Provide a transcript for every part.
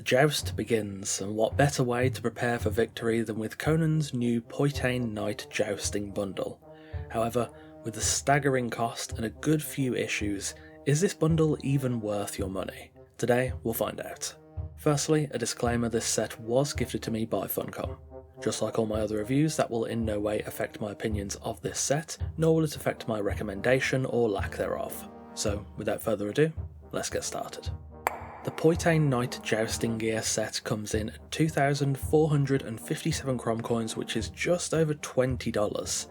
joust begins, and what better way to prepare for victory than with Conan's new Poitain Knight jousting bundle. However, with the staggering cost and a good few issues, is this bundle even worth your money? Today we'll find out. Firstly, a disclaimer: this set was gifted to me by Funcom. Just like all my other reviews, that will in no way affect my opinions of this set, nor will it affect my recommendation or lack thereof. So without further ado, let's get started. The Poitain Knight jousting gear set comes in at 2,457 Crom coins, which is just over $20.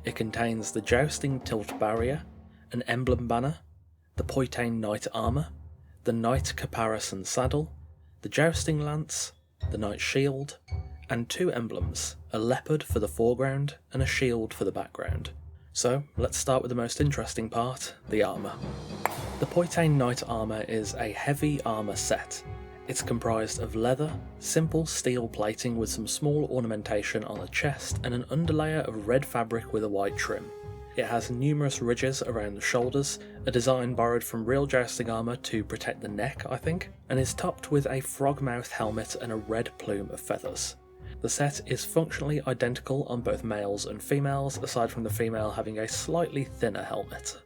It contains the jousting tilt barrier, an emblem banner, the Poitain Knight armour, the Knight Caparison Saddle, the jousting lance, the Knight shield, and two emblems, a leopard for the foreground and a shield for the background. So let's start with the most interesting part, the armour. The Poitain Knight armour is a heavy armour set. It's comprised of leather, simple steel plating with some small ornamentation on the chest and an underlayer of red fabric with a white trim. It has numerous ridges around the shoulders, a design borrowed from real jousting armour to protect the neck, I think, and is topped with a frogmouth helmet and a red plume of feathers. The set is functionally identical on both males and females, aside from the female having a slightly thinner helmet.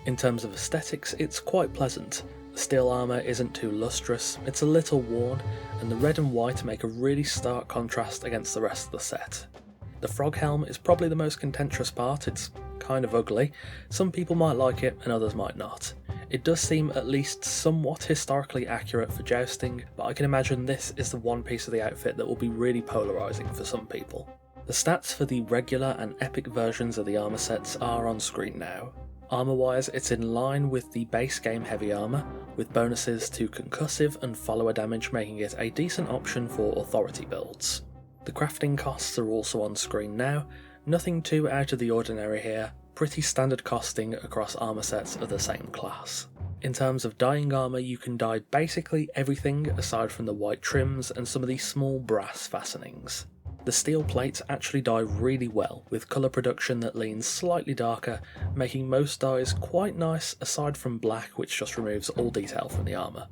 In terms of aesthetics, it's quite pleasant. The steel armour isn't too lustrous, it's a little worn, and the red and white make a really stark contrast against the rest of the set. The frog helm is probably the most contentious part. It's kind of ugly. Some people might like it and others might not. It does seem at least somewhat historically accurate for jousting, but I can imagine this is the one piece of the outfit that will be really polarising for some people. The stats for the regular and epic versions of the armour sets are on screen now. Armour wise, it's in line with the base game heavy armour, with bonuses to concussive and follower damage making it a decent option for authority builds. The crafting costs are also on screen now, nothing too out of the ordinary here, pretty standard costing across armour sets of the same class. In terms of dyeing armour, you can dye basically everything aside from the white trims and some of these small brass fastenings. The steel plates actually dye really well, with colour production that leans slightly darker, making most dyes quite nice aside from black, which just removes all detail from the armour.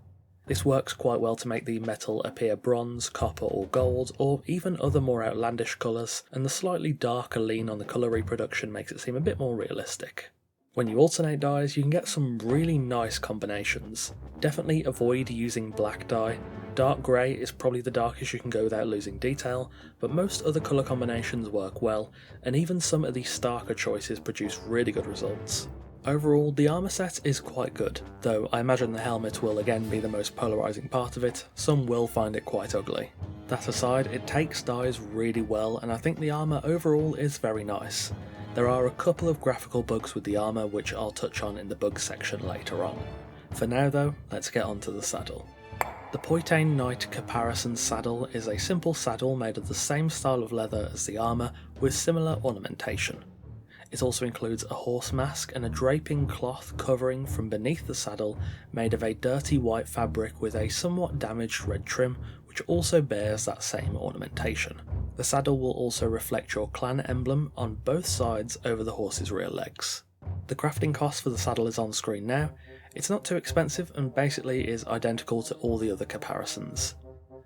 This works quite well to make the metal appear bronze, copper or gold, or even other more outlandish colours, and the slightly darker lean on the colour reproduction makes it seem a bit more realistic. When you alternate dyes, you can get some really nice combinations. Definitely avoid using black dye. Dark grey is probably the darkest you can go without losing detail, but most other colour combinations work well, and even some of the starker choices produce really good results. Overall, the armour set is quite good, though I imagine the helmet will again be the most polarising part of it. Some will find it quite ugly. That aside, it takes dyes really well, and I think the armour overall is very nice. There are a couple of graphical bugs with the armour which I'll touch on in the bugs section later on. For now though, let's get on to the saddle. The Poitain Knight Caparison Saddle is a simple saddle made of the same style of leather as the armour, with similar ornamentation. It also includes a horse mask and a draping cloth covering from beneath the saddle made of a dirty white fabric with a somewhat damaged red trim, which also bears that same ornamentation. The saddle will also reflect your clan emblem on both sides over the horse's rear legs. The crafting cost for the saddle is on screen now. It's not too expensive and basically is identical to all the other Caparisons.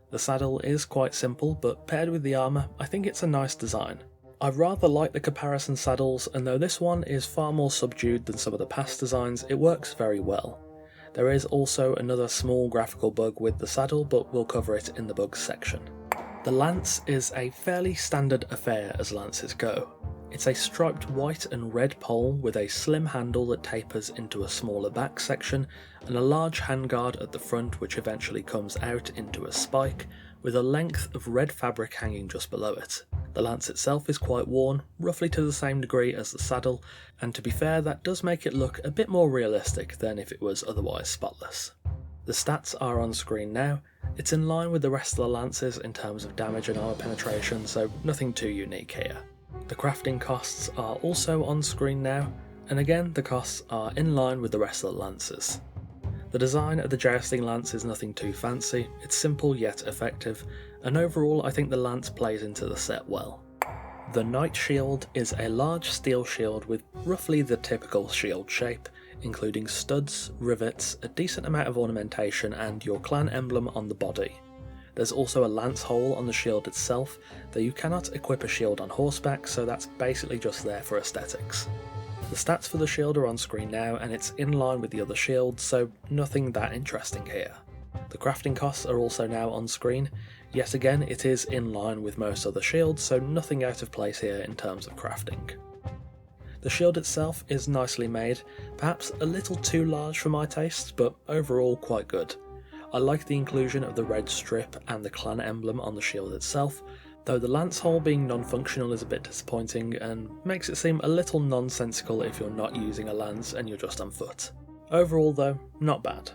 The saddle is quite simple, but paired with the armour, I think it's a nice design. I rather like the Caparison saddles, and though this one is far more subdued than some of the past designs, it works very well. There is also another small graphical bug with the saddle, but we'll cover it in the bugs section. The lance is a fairly standard affair as lances go. It's a striped white and red pole with a slim handle that tapers into a smaller back section and a large handguard at the front which eventually comes out into a spike, with a length of red fabric hanging just below it. The lance itself is quite worn, roughly to the same degree as the saddle, and to be fair, that does make it look a bit more realistic than if it was otherwise spotless. The stats are on screen now. It's in line with the rest of the lances in terms of damage and armor penetration, so nothing too unique here. The crafting costs are also on screen now, and again the costs are in line with the rest of the lances. The design of the jousting lance is nothing too fancy, it's simple yet effective, and overall I think the lance plays into the set well. The Knight Shield is a large steel shield with roughly the typical shield shape, including studs, rivets, a decent amount of ornamentation and your clan emblem on the body. There's also a lance hole on the shield itself, though you cannot equip a shield on horseback, so that's basically just there for aesthetics. The stats for the shield are on screen now, and it's in line with the other shields, so nothing that interesting here. The crafting costs are also now on screen. Yet again, it is in line with most other shields, so nothing out of place here in terms of crafting. The shield itself is nicely made, perhaps a little too large for my tastes, but overall quite good. I like the inclusion of the red strip and the clan emblem on the shield itself, though the lance hole being non-functional is a bit disappointing and makes it seem a little nonsensical if you're not using a lance and you're just on foot. Overall though, not bad.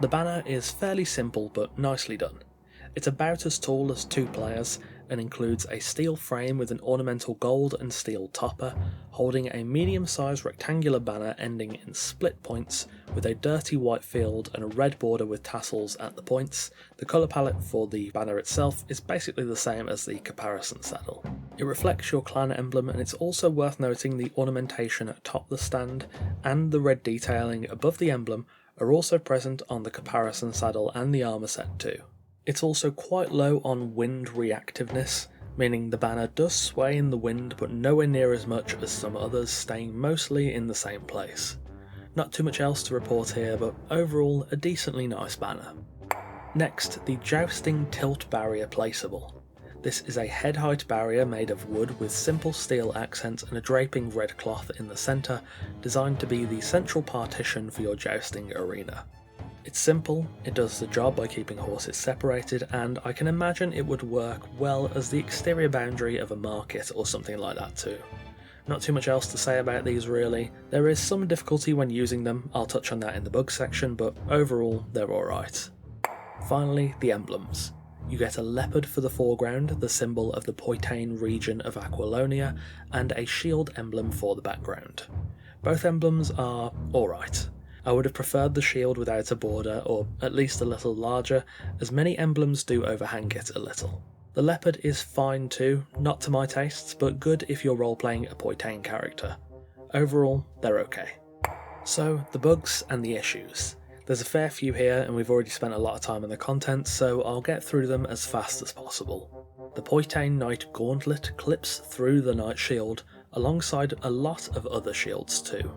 The banner is fairly simple but nicely done. It's about as tall as 2 players and includes a steel frame with an ornamental gold and steel topper, holding a medium-sized rectangular banner ending in split points with a dirty white field and a red border with tassels at the points. The colour palette for the banner itself is basically the same as the Caparison Saddle. It reflects your clan emblem, and it's also worth noting the ornamentation atop the stand and the red detailing above the emblem are also present on the Caparison Saddle and the armour set too. It's also quite low on wind reactiveness, meaning the banner does sway in the wind but nowhere near as much as some others, staying mostly in the same place. Not too much else to report here, but overall a decently nice banner. Next, the Jousting Tilt Barrier Placeable. This is a head height barrier made of wood with simple steel accents and a draping red cloth in the centre, designed to be the central partition for your jousting arena. It's simple, it does the job by keeping horses separated, and I can imagine it would work well as the exterior boundary of a market or something like that too. Not too much else to say about these really. There is some difficulty when using them, I'll touch on that in the bugs section, but overall they're alright. Finally, the emblems. You get a leopard for the foreground, the symbol of the Poitain region of Aquilonia, and a shield emblem for the background. Both emblems are alright. I would have preferred the shield without a border, or at least a little larger, as many emblems do overhang it a little. The leopard is fine too, not to my tastes, but good if you're role-playing a Poitain character. Overall, they're okay. So, the bugs and the issues. There's a fair few here, and we've already spent a lot of time on the content, so I'll get through them as fast as possible. The Poitain Knight gauntlet clips through the knight shield, alongside a lot of other shields too.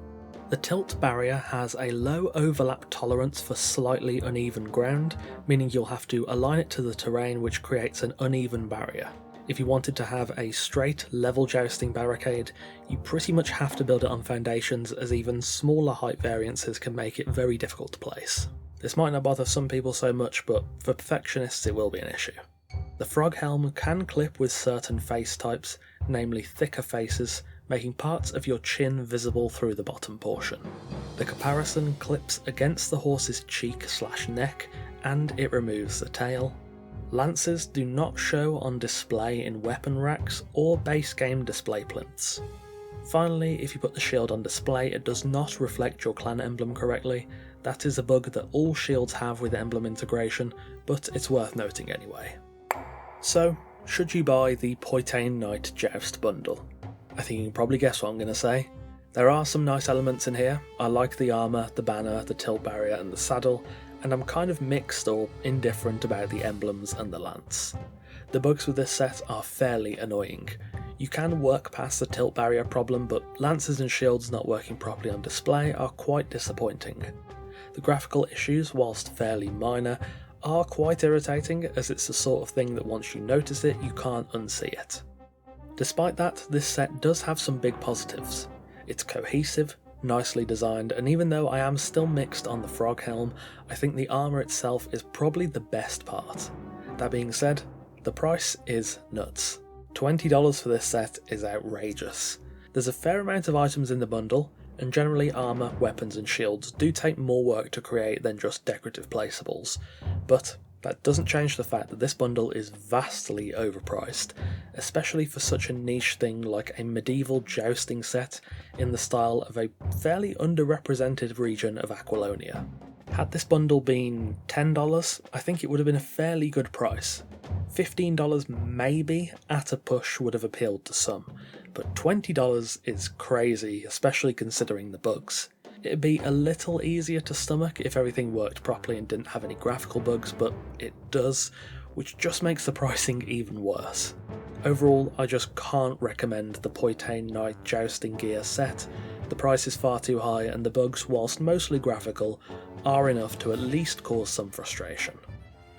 The tilt barrier has a low overlap tolerance for slightly uneven ground, meaning you'll have to align it to the terrain, which creates an uneven barrier. If you wanted to have a straight, level jousting barricade, you pretty much have to build it on foundations, as even smaller height variances can make it very difficult to place. This might not bother some people so much, but for perfectionists it will be an issue. The frog helm can clip with certain face types, namely thicker faces, making parts of your chin visible through the bottom portion. The caparison clips against the horse's cheek/neck, and it removes the tail. Lances do not show on display in weapon racks or base game display plinths. Finally, if you put the shield on display, it does not reflect your clan emblem correctly. That is a bug that all shields have with emblem integration, but it's worth noting anyway. So, should you buy the Poitain Knight Joust bundle? I think you can probably guess what I'm going to say. There are some nice elements in here. I like the armour, the banner, the tilt barrier and the saddle, and I'm kind of mixed or indifferent about the emblems and the lance. The bugs with this set are fairly annoying. You can work past the tilt barrier problem, but lances and shields not working properly on display are quite disappointing. The graphical issues, whilst fairly minor, are quite irritating, as it's the sort of thing that once you notice it, you can't unsee it. Despite that, this set does have some big positives. It's cohesive, nicely designed, and even though I am still mixed on the frog helm, I think the armour itself is probably the best part. That being said, the price is nuts. $20 for this set is outrageous. There's a fair amount of items in the bundle, and generally armour, weapons and shields do take more work to create than just decorative placeables, but that doesn't change the fact that this bundle is vastly overpriced, especially for such a niche thing like a medieval jousting set in the style of a fairly underrepresented region of Aquilonia. Had this bundle been $10, I think it would have been a fairly good price. $15 maybe, at a push, would have appealed to some, but $20 is crazy, especially considering the bugs. It'd be a little easier to stomach if everything worked properly and didn't have any graphical bugs, but it does, which just makes the pricing even worse. Overall, I just can't recommend the Poitain Knight jousting gear set. The price is far too high, and the bugs, whilst mostly graphical, are enough to at least cause some frustration.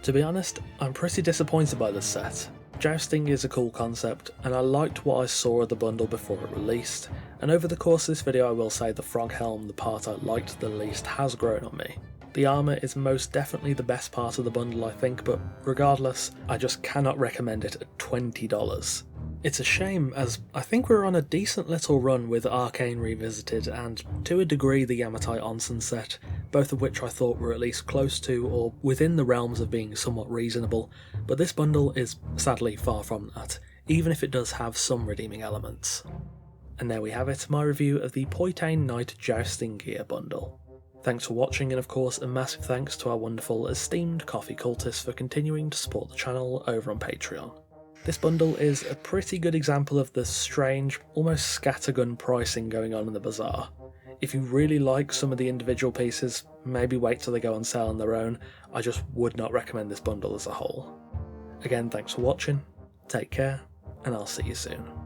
To be honest, I'm pretty disappointed by this set. Jousting is a cool concept, and I liked what I saw of the bundle before it released, and over the course of this video I will say the frog helm, the part I liked the least, has grown on me. The armour is most definitely the best part of the bundle I think, but regardless, I just cannot recommend it at $20. It's a shame, as I think we're on a decent little run with Arcane Revisited and, to a degree, the Yamatai Onsen set, both of which I thought were at least close to or within the realms of being somewhat reasonable, but this bundle is sadly far from that, even if it does have some redeeming elements. And there we have it, my review of the Poitain Knight Jousting Gear bundle. Thanks for watching, and of course a massive thanks to our wonderful esteemed coffee cultists for continuing to support the channel over on Patreon. This bundle is a pretty good example of the strange, almost scattergun pricing going on in the bazaar. If you really like some of the individual pieces, maybe wait till they go on sale on their own. I just would not recommend this bundle as a whole. Again, thanks for watching, take care, and I'll see you soon.